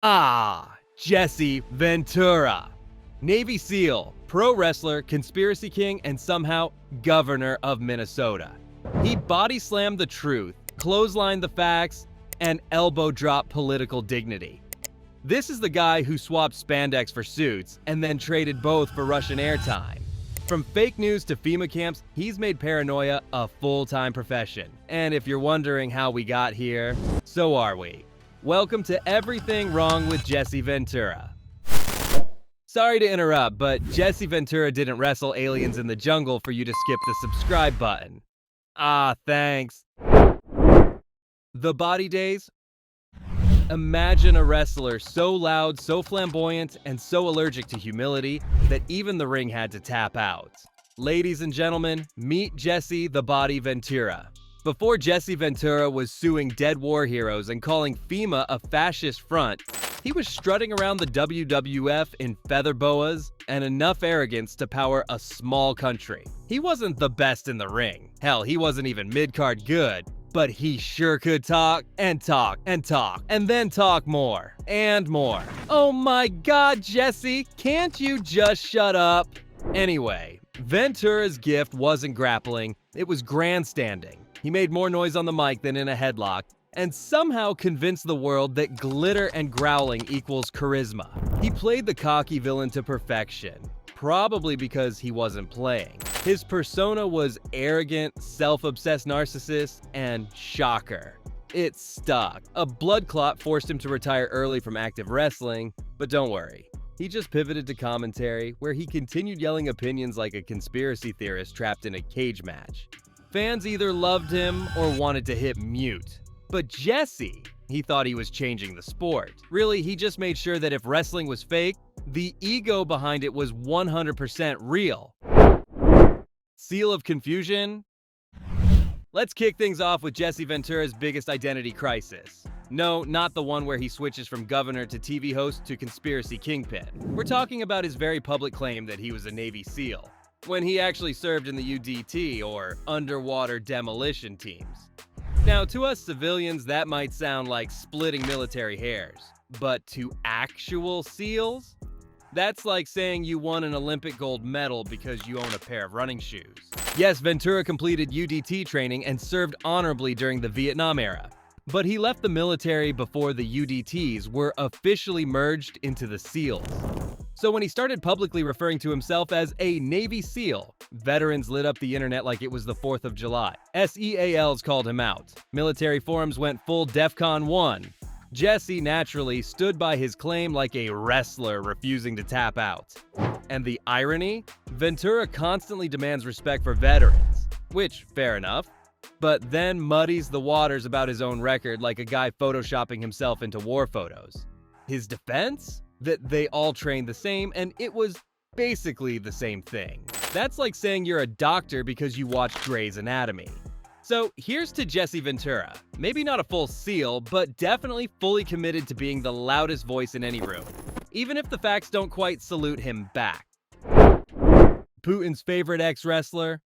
Jesse Ventura. Navy SEAL, pro wrestler, conspiracy king, and somehow governor of Minnesota. He body slammed the truth, clotheslined the facts, and elbow dropped political dignity. This is the guy who swapped spandex for suits and then traded both for Russian airtime. From fake news to FEMA camps, he's made Paranoia a full-time profession. And if you're wondering how we got here, so are we. Welcome to Everything Wrong with Jesse Ventura. Sorry to interrupt, but Jesse Ventura didn't wrestle aliens in the jungle for you to skip the subscribe button. Thanks. The body days? Imagine a wrestler so loud, so flamboyant, and so allergic to humility that even the ring had to tap out. Ladies and gentlemen, meet Jesse the Body Ventura. Before Jesse Ventura was suing dead war heroes and calling FEMA a fascist front, he was strutting around the WWF in feather boas and enough arrogance to power a small country. He wasn't the best in the ring. Hell, he wasn't even mid-card good. But he sure could talk and talk and talk and then talk more and more. Oh my God, Jesse, can't you just shut up? Anyway, Ventura's gift wasn't grappling, it was grandstanding. He made more noise on the mic than in a headlock and somehow convinced the world that glitter and growling equals charisma. He played the cocky villain to perfection, probably because he wasn't playing. His persona was arrogant, self-obsessed narcissist, and shocker, it stuck. A blood clot forced him to retire early from active wrestling, but don't worry. He just pivoted to commentary, where he continued yelling opinions like a conspiracy theorist trapped in a cage match. Fans either loved him or wanted to hit mute. But Jesse, he thought he was changing the sport. Really, he just made sure that if wrestling was fake, the ego behind it was 100% real. Seal of confusion? Let's kick things off with Jesse Ventura's biggest identity crisis. No, not the one where he switches from governor to TV host to conspiracy kingpin. We're talking about his very public claim that he was a Navy SEAL, when he actually served in the UDT, or underwater demolition teams. Now, to us civilians, that might sound like splitting military hairs, but to actual SEALs? That's like saying you won an Olympic gold medal because you own a pair of running shoes. Yes, Ventura completed UDT training and served honorably during the Vietnam era, but he left the military before the UDTs were officially merged into the SEALs. So when he started publicly referring to himself as a Navy SEAL, veterans lit up the internet like it was the 4th of July. SEALs called him out. Military forums went full DEFCON 1. Jesse naturally stood by his claim like a wrestler refusing to tap out. And the irony? Ventura constantly demands respect for veterans, which, fair enough, but then muddies the waters about his own record like a guy photoshopping himself into war photos. His defense? That they all trained the same and it was basically the same thing. That's like saying you're a doctor because you watched Grey's Anatomy. So here's to Jesse Ventura. Maybe not a full SEAL, but definitely fully committed to being the loudest voice in any room, even if the facts don't quite salute him back. Putin's favorite ex-wrestler?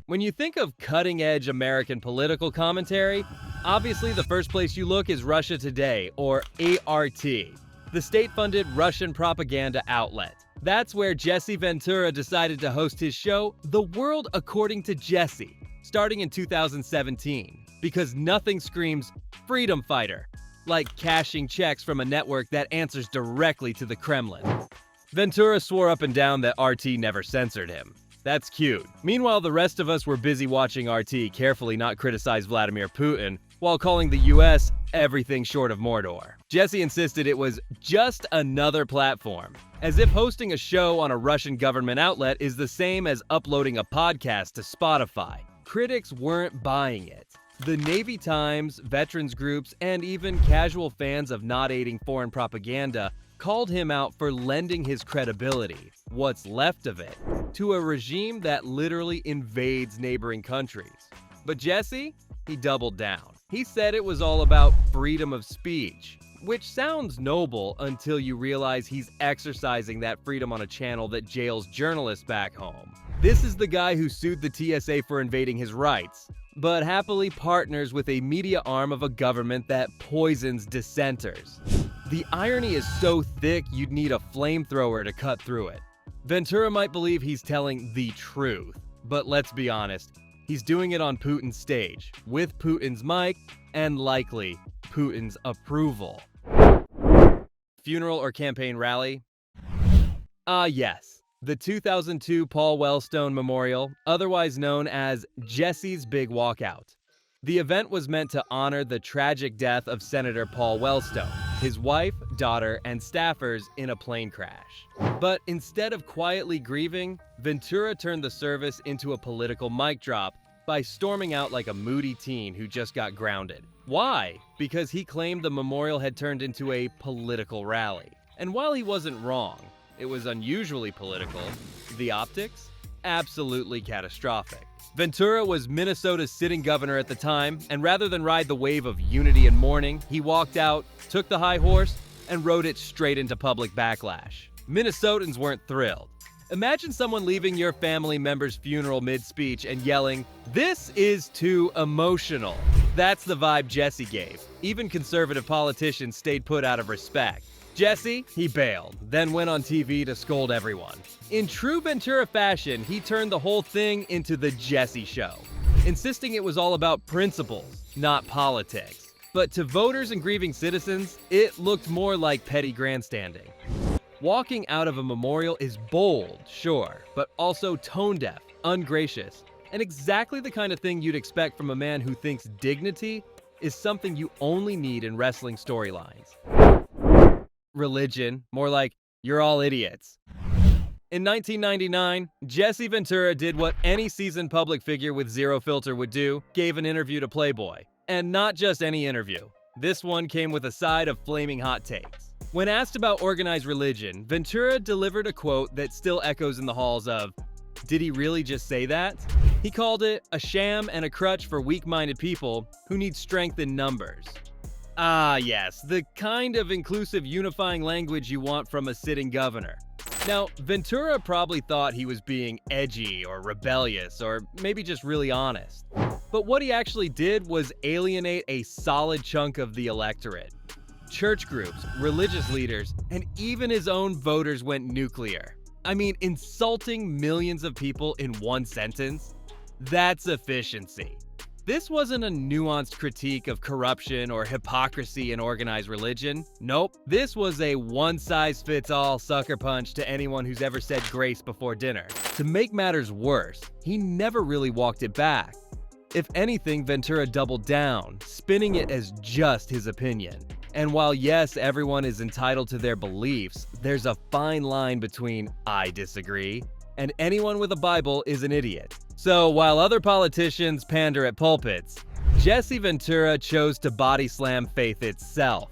When you think of cutting-edge American political commentary, obviously the first place you look is Russia Today, or ART, the state-funded Russian propaganda outlet. That's where Jesse Ventura decided to host his show, The World According to Jesse, starting in 2017, because nothing screams freedom fighter like cashing checks from a network that answers directly to the Kremlin. Ventura swore up and down that RT never censored him. That's cute. Meanwhile, the rest of us were busy watching RT carefully not criticize Vladimir Putin while calling the US everything short of Mordor. Jesse insisted it was just another platform, as if hosting a show on a Russian government outlet is the same as uploading a podcast to Spotify. Critics weren't buying it. The Navy Times, veterans groups, and even casual fans of not aiding foreign propaganda called him out for lending his credibility, what's left of it, to a regime that literally invades neighboring countries. But Jesse? He doubled down. He said it was all about freedom of speech, which sounds noble until you realize he's exercising that freedom on a channel that jails journalists back home. This is the guy who sued the TSA for invading his rights, but happily partners with a media arm of a government that poisons dissenters. The irony is so thick you'd need a flamethrower to cut through it. Ventura might believe he's telling the truth, but let's be honest, he's doing it on Putin's stage, with Putin's mic, and likely Putin's approval. Funeral or campaign rally? Yes. The 2002 Paul Wellstone Memorial, otherwise known as Jesse's Big Walkout. The event was meant to honor the tragic death of Senator Paul Wellstone, his wife, daughter, and staffers in a plane crash. But instead of quietly grieving, Ventura turned the service into a political mic drop by storming out like a moody teen who just got grounded. Why? Because he claimed the memorial had turned into a political rally. And while he wasn't wrong, it was unusually political. The optics? Absolutely catastrophic. Ventura was Minnesota's sitting governor at the time, and rather than ride the wave of unity and mourning, he walked out, took the high horse, and rode it straight into public backlash. Minnesotans weren't thrilled. Imagine someone leaving your family member's funeral mid-speech and yelling, "This is too emotional." That's the vibe Jesse gave. Even conservative politicians stayed put out of respect. Jesse, he bailed, then went on TV to scold everyone. In true Ventura fashion, he turned the whole thing into the Jesse Show, insisting it was all about principles, not politics. But to voters and grieving citizens, it looked more like petty grandstanding. Walking out of a memorial is bold, sure, but also tone-deaf, ungracious, and exactly the kind of thing you'd expect from a man who thinks dignity is something you only need in wrestling storylines. Religion, more like, you're all idiots. In 1999, Jesse Ventura did what any seasoned public figure with zero filter would do, gave an interview to Playboy. And not just any interview. This one came with a side of flaming hot takes. When asked about organized religion, Ventura delivered a quote that still echoes in the halls of, did he really just say that? He called it a sham and a crutch for weak-minded people who need strength in numbers. Ah, yes, the kind of inclusive, unifying language you want from a sitting governor. Now, Ventura probably thought he was being edgy or rebellious or maybe just really honest. But what he actually did was alienate a solid chunk of the electorate. Church groups, religious leaders, and even his own voters went nuclear. I mean, insulting millions of people in one sentence? That's efficiency. This wasn't a nuanced critique of corruption or hypocrisy in organized religion. Nope, this was a one-size-fits-all sucker punch to anyone who's ever said grace before dinner. To make matters worse, he never really walked it back. If anything, Ventura doubled down, spinning it as just his opinion. And while yes, everyone is entitled to their beliefs, there's a fine line between "I disagree" and anyone with a Bible is an idiot. So while other politicians pander at pulpits, Jesse Ventura chose to body slam faith itself.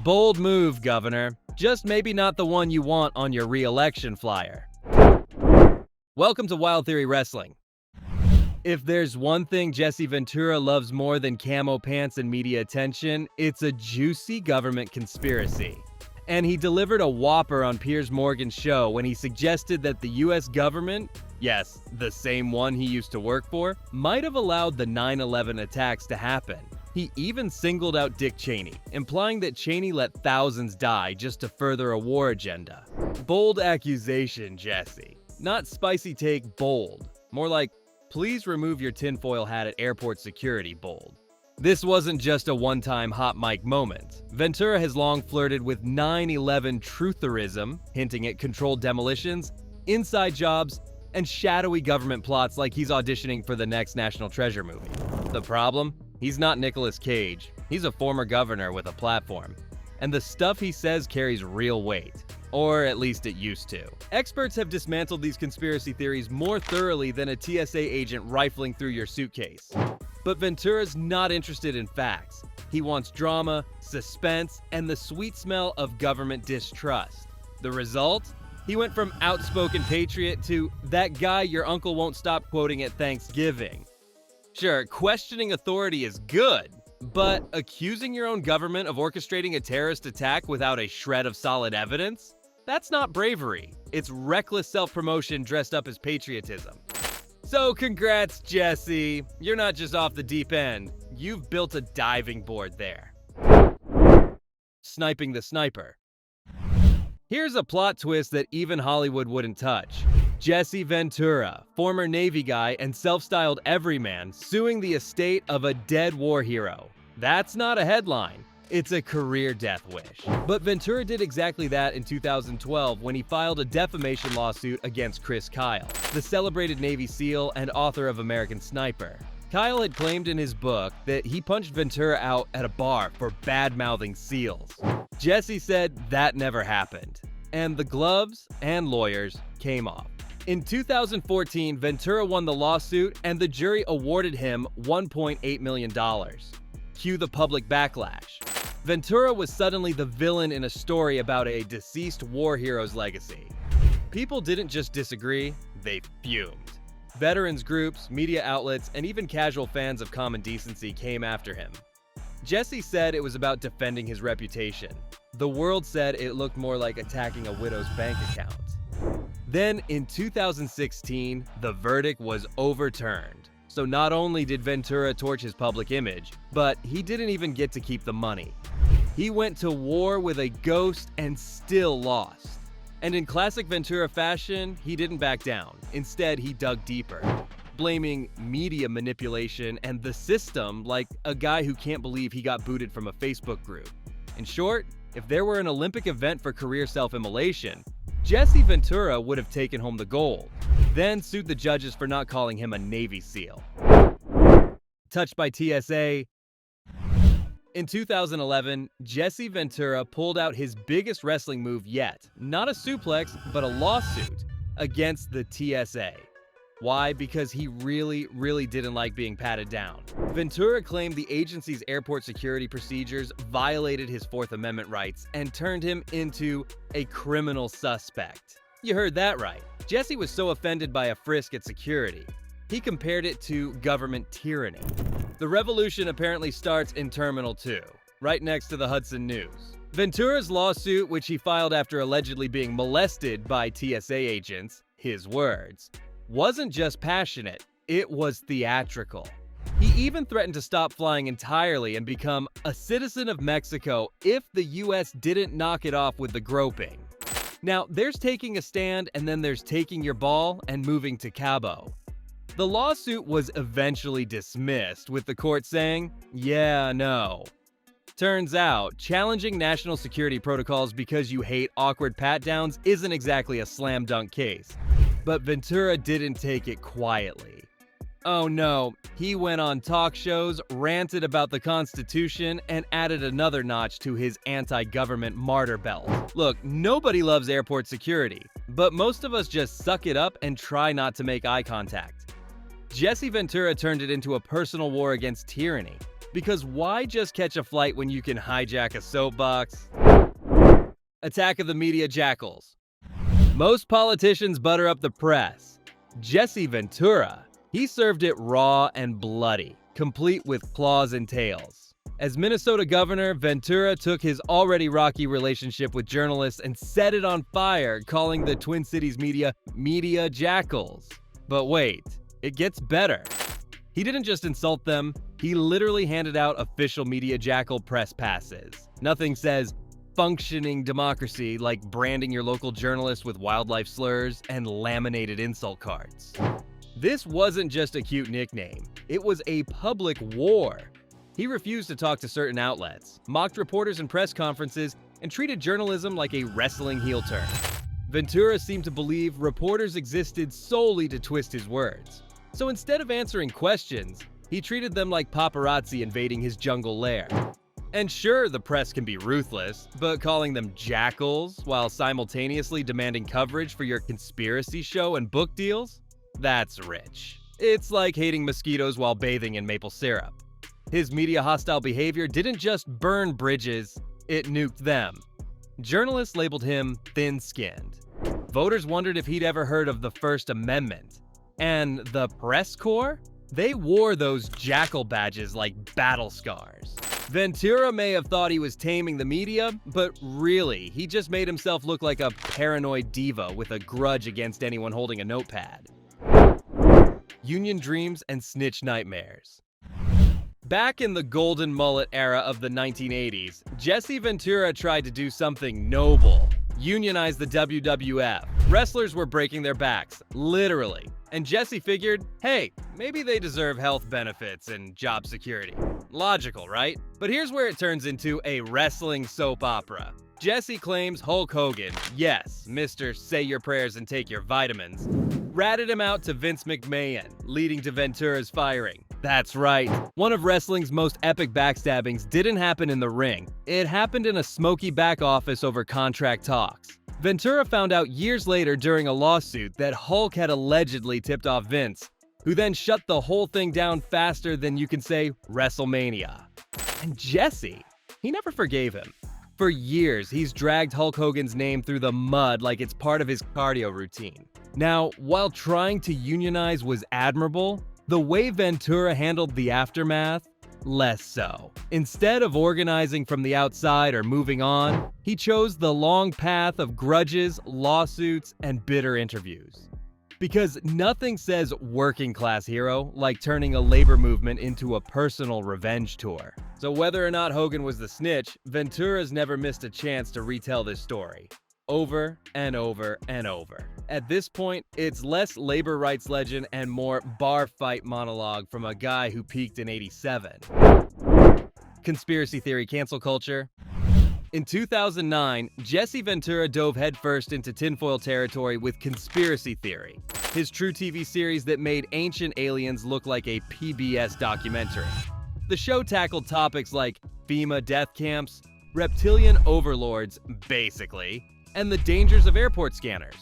Bold move, Governor. Just maybe not the one you want on your re-election flyer. Welcome to Wild Theory Wrestling. If there's one thing Jesse Ventura loves more than camo pants and media attention, it's a juicy government conspiracy. And he delivered a whopper on Piers Morgan's show when he suggested that the US government, yes, the same one he used to work for, might have allowed the 9/11 attacks to happen. He even singled out Dick Cheney, implying that Cheney let thousands die just to further a war agenda. Bold accusation, Jesse. Not spicy take, bold. More like, please remove your tinfoil hat at airport security, bold. This wasn't just a one-time hot mic moment. Ventura has long flirted with 9/11 trutherism, hinting at controlled demolitions, inside jobs, and shadowy government plots like he's auditioning for the next National Treasure movie. The problem? He's not Nicolas Cage. He's a former governor with a platform. And the stuff he says carries real weight. Or at least it used to. Experts have dismantled these conspiracy theories more thoroughly than a TSA agent rifling through your suitcase. But Ventura's not interested in facts. He wants drama, suspense, and the sweet smell of government distrust. The result? He went from outspoken patriot to that guy your uncle won't stop quoting at Thanksgiving. Sure, questioning authority is good, but accusing your own government of orchestrating a terrorist attack without a shred of solid evidence? That's not bravery. It's reckless self-promotion dressed up as patriotism. So congrats, Jesse. You're not just off the deep end. You've built a diving board there. Sniping the Sniper. Here's a plot twist that even Hollywood wouldn't touch. Jesse Ventura, former Navy guy and self-styled everyman, suing the estate of a dead war hero. That's not a headline. It's a career death wish. But Ventura did exactly that in 2012 when he filed a defamation lawsuit against Chris Kyle, the celebrated Navy SEAL and author of American Sniper. Kyle had claimed in his book that he punched Ventura out at a bar for bad-mouthing SEALs. Jesse said that never happened, and the gloves and lawyers came off. In 2014, Ventura won the lawsuit and the jury awarded him $1.8 million. Cue the public backlash. Ventura was suddenly the villain in a story about a deceased war hero's legacy. People didn't just disagree, they fumed. Veterans groups, media outlets, and even casual fans of common decency came after him. Jesse said it was about defending his reputation. The world said it looked more like attacking a widow's bank account. Then, in 2016, the verdict was overturned. So not only did Ventura torch his public image, but he didn't even get to keep the money. He went to war with a ghost and still lost. And in classic Ventura fashion, he didn't back down. Instead, he dug deeper, blaming media manipulation and the system like a guy who can't believe he got booted from a Facebook group. In short, if there were an Olympic event for career self-immolation, Jesse Ventura would have taken home the gold, then sued the judges for not calling him a Navy SEAL. Touched by TSA. In 2011, Jesse Ventura pulled out his biggest wrestling move yet, not a suplex, but a lawsuit against the TSA. Why? Because he really didn't like being patted down. Ventura claimed the agency's airport security procedures violated his Fourth Amendment rights and turned him into a criminal suspect. You heard that right. Jesse was so offended by a frisk at security, he compared it to government tyranny. The revolution apparently starts in Terminal 2, right next to the Hudson News. Ventura's lawsuit, which he filed after allegedly being molested by TSA agents, his words, wasn't just passionate, it was theatrical. He even threatened to stop flying entirely and become a citizen of Mexico if the US didn't knock it off with the groping. Now, there's taking a stand and then there's taking your ball and moving to Cabo. The lawsuit was eventually dismissed, with the court saying, yeah, no. Turns out, challenging national security protocols because you hate awkward pat-downs isn't exactly a slam dunk case. But Ventura didn't take it quietly. Oh no, he went on talk shows, ranted about the Constitution, and added another notch to his anti-government martyr belt. Look, nobody loves airport security, but most of us just suck it up and try not to make eye contact. Jesse Ventura turned it into a personal war against tyranny, because why just catch a flight when you can hijack a soapbox? Attack of the media jackals. Most politicians butter up the press. Jesse Ventura, he served it raw and bloody, complete with claws and tails. As Minnesota governor, Ventura took his already rocky relationship with journalists and set it on fire, calling the Twin Cities media jackals. But wait, it gets better. He didn't just insult them, he literally handed out official media jackal press passes. Nothing says functioning democracy like branding your local journalist with wildlife slurs and laminated insult cards. This wasn't just a cute nickname, it was a public war. He refused to talk to certain outlets, mocked reporters in press conferences, and treated journalism like a wrestling heel turn. Ventura seemed to believe reporters existed solely to twist his words. So instead of answering questions, he treated them like paparazzi invading his jungle lair. And sure, the press can be ruthless, but calling them jackals while simultaneously demanding coverage for your conspiracy show and book deals? That's rich. It's like hating mosquitoes while bathing in maple syrup. His media-hostile behavior didn't just burn bridges, it nuked them. Journalists labeled him thin-skinned. Voters wondered if he'd ever heard of the First Amendment. And the press corps? They wore those jackal badges like battle scars. Ventura may have thought he was taming the media, but really, he just made himself look like a paranoid diva with a grudge against anyone holding a notepad. Union dreams and snitch nightmares. Back in the golden mullet era of the 1980s, Jesse Ventura tried to do something noble: unionize the WWF. Wrestlers were breaking their backs, literally. And Jesse figured, hey, maybe they deserve health benefits and job security. Logical, right? But here's where it turns into a wrestling soap opera. Jesse claims Hulk Hogan, yes, Mr. Say Your Prayers and Take Your Vitamins, ratted him out to Vince McMahon, leading to Ventura's firing. That's right. One of wrestling's most epic backstabbings didn't happen in the ring. It happened in a smoky back office over contract talks. Ventura found out years later during a lawsuit that Hulk had allegedly tipped off Vince, who then shut the whole thing down faster than you can say WrestleMania. And Jesse, he never forgave him. For years, he's dragged Hulk Hogan's name through the mud like it's part of his cardio routine. Now, while trying to unionize was admirable, the way Ventura handled the aftermath, less so. Instead of organizing from the outside or moving on, he chose the long path of grudges, lawsuits, and bitter interviews. Because nothing says working class hero like turning a labor movement into a personal revenge tour. So whether or not Hogan was the snitch, Ventura's never missed a chance to retell this story. Over and over and over. At this point, it's less labor rights legend and more bar fight monologue from a guy who peaked in '87. Conspiracy theory cancel culture. In 2009, Jesse Ventura dove headfirst into tinfoil territory with conspiracy theory, his true TV series that made ancient aliens look like a PBS documentary. The show tackled topics like FEMA death camps, reptilian overlords, basically, and the dangers of airport scanners.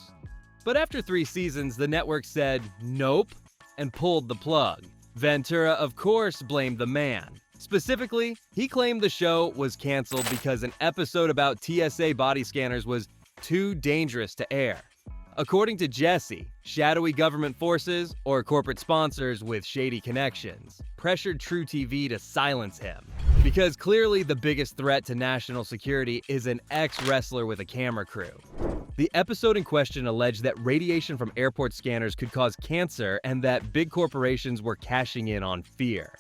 But after 3 seasons, the network said nope and pulled the plug. Ventura, of course, blamed the man. Specifically, he claimed the show was canceled because an episode about TSA body scanners was too dangerous to air. According to Jesse, shadowy government forces, or corporate sponsors with shady connections, pressured True TV to silence him. Because clearly the biggest threat to national security is an ex-wrestler with a camera crew. The episode in question alleged that radiation from airport scanners could cause cancer and that big corporations were cashing in on fear.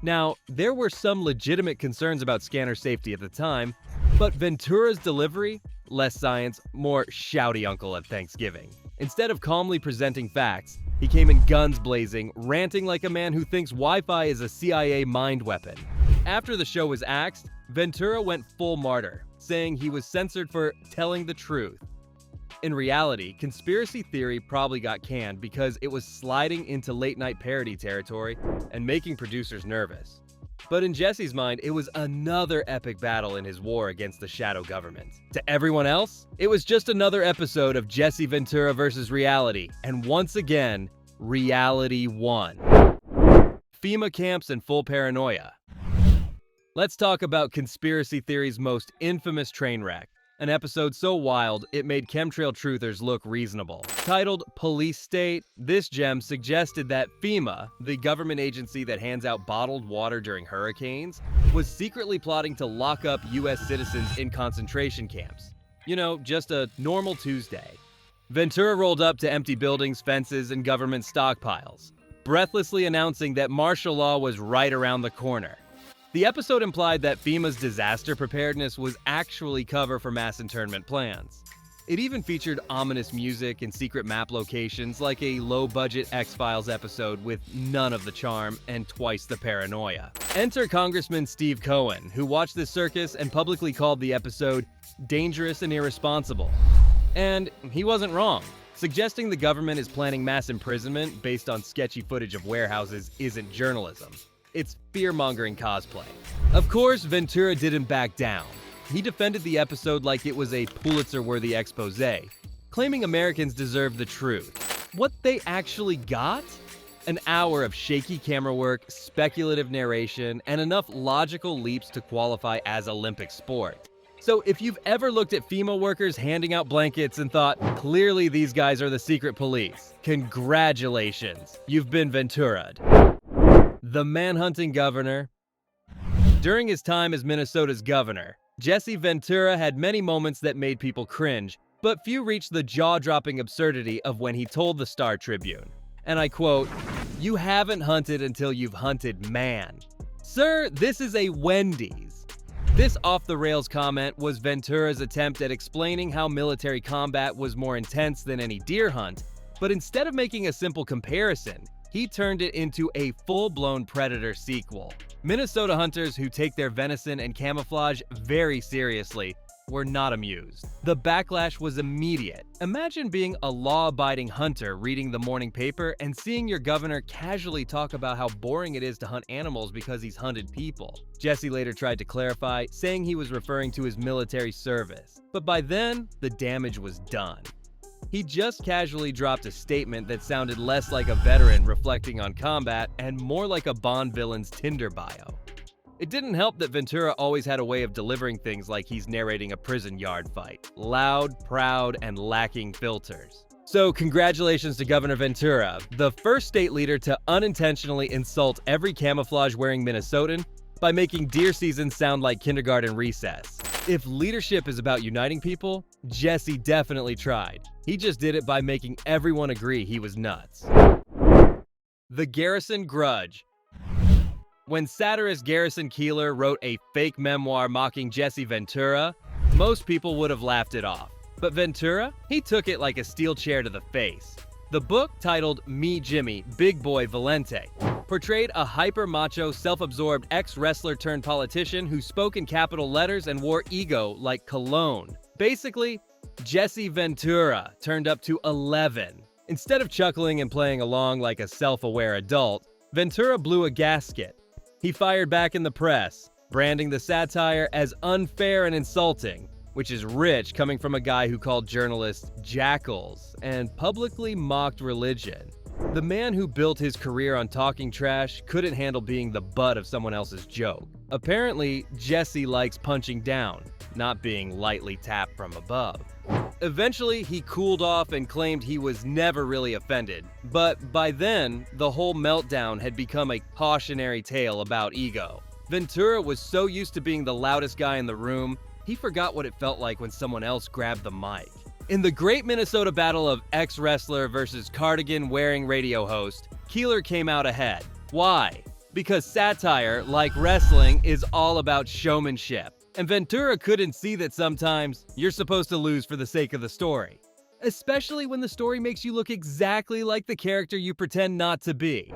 Now, there were some legitimate concerns about scanner safety at the time, but Ventura's delivery? Less science, more shouty uncle at Thanksgiving. Instead of calmly presenting facts, he came in guns blazing, ranting like a man who thinks Wi-Fi is a CIA mind weapon. After the show was axed, Ventura went full martyr, saying he was censored for telling the truth. In reality, conspiracy theory probably got canned because it was sliding into late-night parody territory and making producers nervous. But in Jesse's mind, it was another epic battle in his war against the shadow government. To everyone else, it was just another episode of Jesse Ventura versus reality, and once again, reality won. FEMA camps and full paranoia. Let's talk about conspiracy theory's most infamous train wreck. An episode so wild, it made chemtrail truthers look reasonable. Titled Police State, this gem suggested that FEMA, the government agency that hands out bottled water during hurricanes, was secretly plotting to lock up US citizens in concentration camps. You know, just a normal Tuesday. Ventura rolled up to empty buildings, fences, and government stockpiles, breathlessly announcing that martial law was right around the corner. The episode implied that FEMA's disaster preparedness was actually cover for mass internment plans. It even featured ominous music and secret map locations like a low-budget X-Files episode with none of the charm and twice the paranoia. Enter Congressman Steve Cohen, who watched this circus and publicly called the episode dangerous and irresponsible. And he wasn't wrong. Suggesting the government is planning mass imprisonment based on sketchy footage of warehouses isn't journalism. It's fear-mongering cosplay. Of course, Ventura didn't back down. He defended the episode like it was a Pulitzer-worthy exposé, claiming Americans deserve the truth. What they actually got? An hour of shaky camera work, speculative narration, and enough logical leaps to qualify as Olympic sport. So if you've ever looked at FEMA workers handing out blankets and thought, clearly these guys are the secret police, congratulations, you've been Ventura'd. The manhunting governor. During his time as Minnesota's governor, Jesse Ventura had many moments that made people cringe, but few reached the jaw-dropping absurdity of when he told the Star Tribune, and I quote, "You haven't hunted until you've hunted man." "Sir, this is a Wendy's." This off-the-rails comment was Ventura's attempt at explaining how military combat was more intense than any deer hunt, but instead of making a simple comparison, he turned it into a full-blown Predator sequel. Minnesota hunters who take their venison and camouflage very seriously were not amused. The backlash was immediate. Imagine being a law-abiding hunter reading the morning paper and seeing your governor casually talk about how boring it is to hunt animals because he's hunted people. Jesse later tried to clarify, saying he was referring to his military service, but by then, the damage was done. He just casually dropped a statement that sounded less like a veteran reflecting on combat and more like a Bond villain's Tinder bio. It didn't help that Ventura always had a way of delivering things like he's narrating a prison yard fight. Loud, proud, and lacking filters. So congratulations to Governor Ventura, the first state leader to unintentionally insult every camouflage-wearing Minnesotan by making deer season sound like kindergarten recess. If leadership is about uniting people, Jesse definitely tried. He just did it by making everyone agree he was nuts. The Garrison Grudge. When satirist Garrison Keillor wrote a fake memoir mocking Jesse Ventura, most people would have laughed it off. But Ventura? He took it like a steel chair to the face. The book, titled Me Jimmy, Big Boy Valente, portrayed a hyper-macho, self-absorbed ex-wrestler turned politician who spoke in capital letters and wore ego like cologne. Basically, Jesse Ventura turned up to 11. Instead of chuckling and playing along like a self-aware adult, Ventura blew a gasket. He fired back in the press, branding the satire as unfair and insulting, which is rich coming from a guy who called journalists jackals and publicly mocked religion. The man who built his career on talking trash couldn't handle being the butt of someone else's joke. Apparently, Jesse likes punching down, not being lightly tapped from above. Eventually, he cooled off and claimed he was never really offended, but by then, the whole meltdown had become a cautionary tale about ego. Ventura was so used to being the loudest guy in the room, he forgot what it felt like when someone else grabbed the mic. In the great Minnesota battle of ex-wrestler versus cardigan-wearing radio host, Keillor came out ahead. Why? Because satire, like wrestling, is all about showmanship. And Ventura couldn't see that sometimes you're supposed to lose for the sake of the story. Especially when the story makes you look exactly like the character you pretend not to be.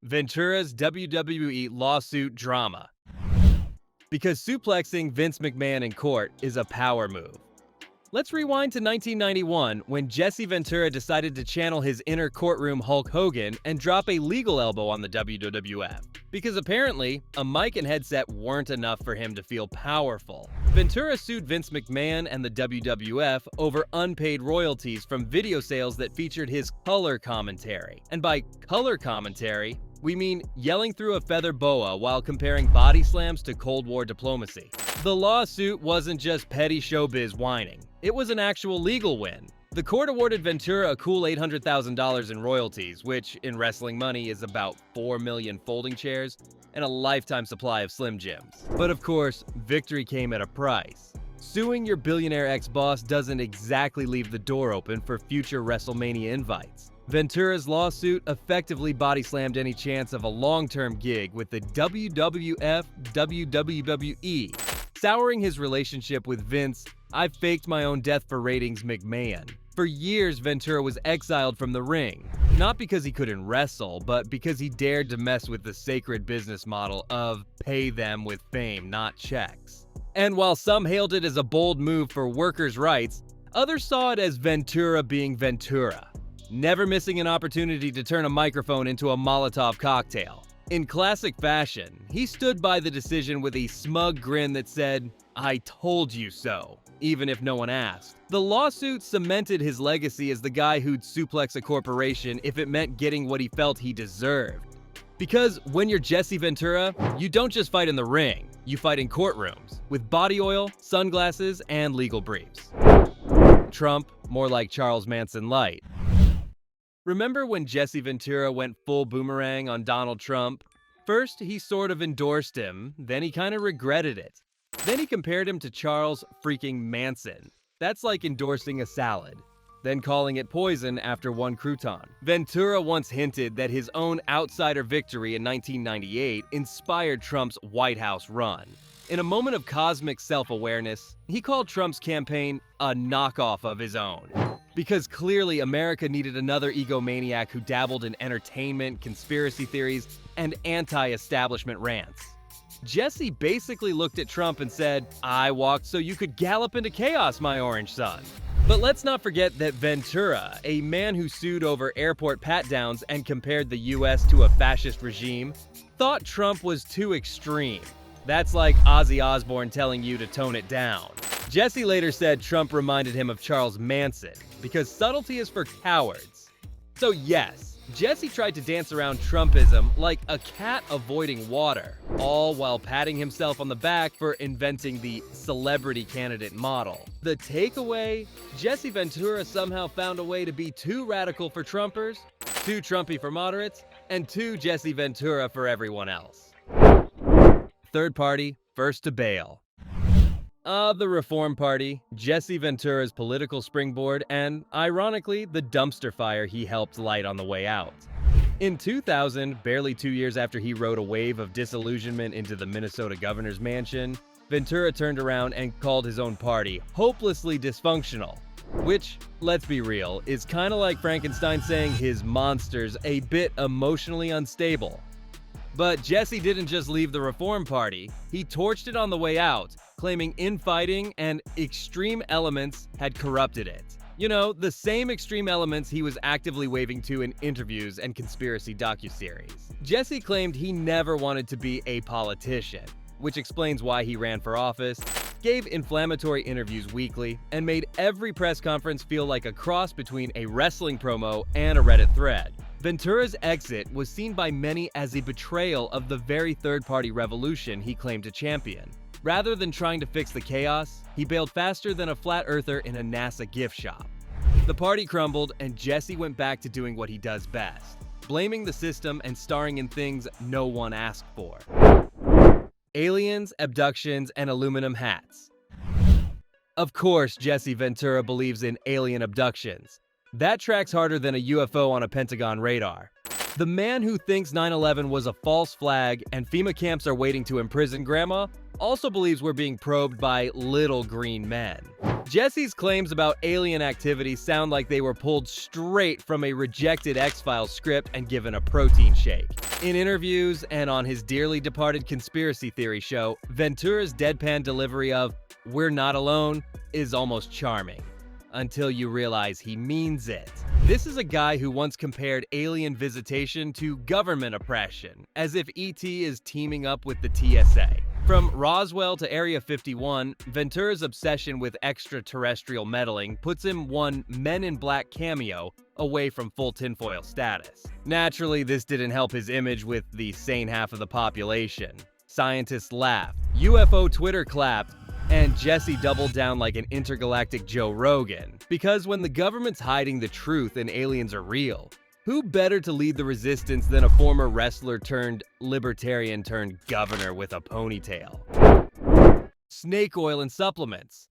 Ventura's WWE lawsuit drama. Because suplexing Vince McMahon in court is a power move. Let's rewind to 1991 when Jesse Ventura decided to channel his inner courtroom Hulk Hogan and drop a legal elbow on the WWF. Because apparently, a mic and headset weren't enough for him to feel powerful. Ventura sued Vince McMahon and the WWF over unpaid royalties from video sales that featured his color commentary. And by color commentary, we mean yelling through a feather boa while comparing body slams to Cold War diplomacy. The lawsuit wasn't just petty showbiz whining. It was an actual legal win. The court awarded Ventura a cool $800,000 in royalties, which in wrestling money is about 4 million folding chairs and a lifetime supply of Slim Jims. But of course, victory came at a price. Suing your billionaire ex-boss doesn't exactly leave the door open for future WrestleMania invites. Ventura's lawsuit effectively body-slammed any chance of a long-term gig with the WWF WWE. Souring his relationship with Vince, "I faked my own death for ratings" McMahon. For years, Ventura was exiled from the ring, not because he couldn't wrestle, but because he dared to mess with the sacred business model of pay them with fame, not checks. And while some hailed it as a bold move for workers' rights, others saw it as Ventura being Ventura, never missing an opportunity to turn a microphone into a Molotov cocktail. In classic fashion, he stood by the decision with a smug grin that said, "I told you so," even if no one asked. The lawsuit cemented his legacy as the guy who'd suplex a corporation if it meant getting what he felt he deserved. Because when you're Jesse Ventura, you don't just fight in the ring, you fight in courtrooms, with body oil, sunglasses, and legal briefs. Trump, more like Charles Manson light. Remember when Jesse Ventura went full boomerang on Donald Trump? First, he sort of endorsed him, then he kind of regretted it. Then he compared him to Charles freaking Manson. That's like endorsing a salad. then calling it poison after one crouton. Ventura once hinted that his own outsider victory in 1998 inspired Trump's White House run. In a moment of cosmic self-awareness, he called Trump's campaign a knockoff of his own. Because clearly America needed another egomaniac who dabbled in entertainment, conspiracy theories, and anti-establishment rants. Jesse basically looked at Trump and said, "I walked so you could gallop into chaos, my orange son." But let's not forget that Ventura, a man who sued over airport pat-downs and compared the US to a fascist regime, thought Trump was too extreme. That's like Ozzy Osbourne telling you to tone it down. Jesse later said Trump reminded him of Charles Manson, because subtlety is for cowards. So yes, Jesse tried to dance around Trumpism like a cat avoiding water, all while patting himself on the back for inventing the celebrity candidate model. The takeaway? Jesse Ventura somehow found a way to be too radical for Trumpers, too Trumpy for moderates, and too Jesse Ventura for everyone else. Third party, first to bail. The Reform Party, Jesse Ventura's political springboard, and, ironically, the dumpster fire he helped light on the way out. In 2000, barely 2 years after he rode a wave of disillusionment into the Minnesota governor's mansion, Ventura turned around and called his own party hopelessly dysfunctional. Which, let's be real, is kinda like Frankenstein saying his monster's a bit emotionally unstable. But Jesse didn't just leave the Reform Party, he torched it on the way out, claiming infighting and extreme elements had corrupted it. You know, the same extreme elements he was actively waving to in interviews and conspiracy docuseries. Jesse claimed he never wanted to be a politician, which explains why he ran for office, gave inflammatory interviews weekly, and made every press conference feel like a cross between a wrestling promo and a Reddit thread. Ventura's exit was seen by many as a betrayal of the very third-party revolution he claimed to champion. Rather than trying to fix the chaos, he bailed faster than a flat earther in a NASA gift shop. The party crumbled, and Jesse went back to doing what he does best, blaming the system and starring in things no one asked for. Aliens, abductions, and aluminum hats. Of course, Jesse Ventura believes in alien abductions. That tracks harder than a UFO on a Pentagon radar. The man who thinks 9/11 was a false flag and FEMA camps are waiting to imprison Grandma also believes we're being probed by little green men. Jesse's claims about alien activity sound like they were pulled straight from a rejected X-Files script and given a protein shake. In interviews and on his dearly departed conspiracy theory show, Ventura's deadpan delivery of "we're not alone" is almost charming. Until you realize he means it. This is a guy who once compared alien visitation to government oppression, as if ET is teaming up with the TSA. From Roswell to Area 51, Ventura's obsession with extraterrestrial meddling puts him one Men in Black cameo away from full tinfoil status. Naturally, this didn't help his image with the sane half of the population. Scientists laughed, UFO Twitter clapped, and Jesse doubled down like an intergalactic Joe Rogan. Because when the government's hiding the truth and aliens are real, who better to lead the resistance than a former wrestler turned libertarian turned governor with a ponytail? Snake oil and supplements.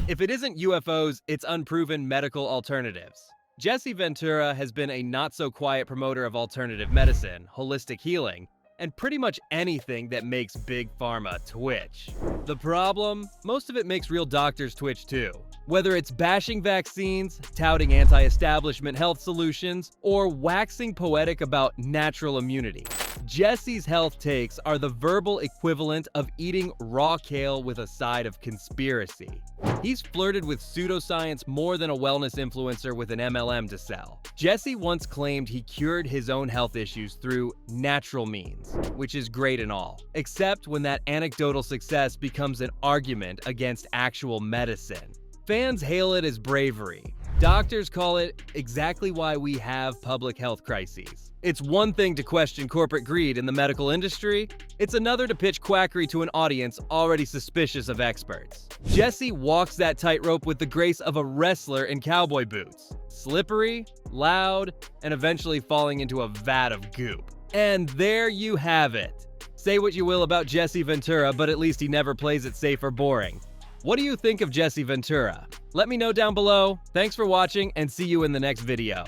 If it isn't UFOs, it's unproven medical alternatives. Jesse Ventura has been a not-so-quiet promoter of alternative medicine, holistic healing, and pretty much anything that makes Big Pharma twitch. The problem? Most of it makes real doctors twitch too. Whether it's bashing vaccines, touting anti-establishment health solutions, or waxing poetic about natural immunity, Jesse's health takes are the verbal equivalent of eating raw kale with a side of conspiracy. He's flirted with pseudoscience more than a wellness influencer with an MLM to sell. Jesse once claimed he cured his own health issues through natural means, which is great and all, except when that anecdotal success becomes an argument against actual medicine. Fans hail it as bravery. Doctors call it exactly why we have public health crises. It's one thing to question corporate greed in the medical industry, it's another to pitch quackery to an audience already suspicious of experts. Jesse walks that tightrope with the grace of a wrestler in cowboy boots. Slippery, loud, and eventually falling into a vat of goop. And there you have it. Say what you will about Jesse Ventura, but at least he never plays it safe or boring. What do you think of Jesse Ventura? Let me know down below. Thanks for watching and see you in the next video.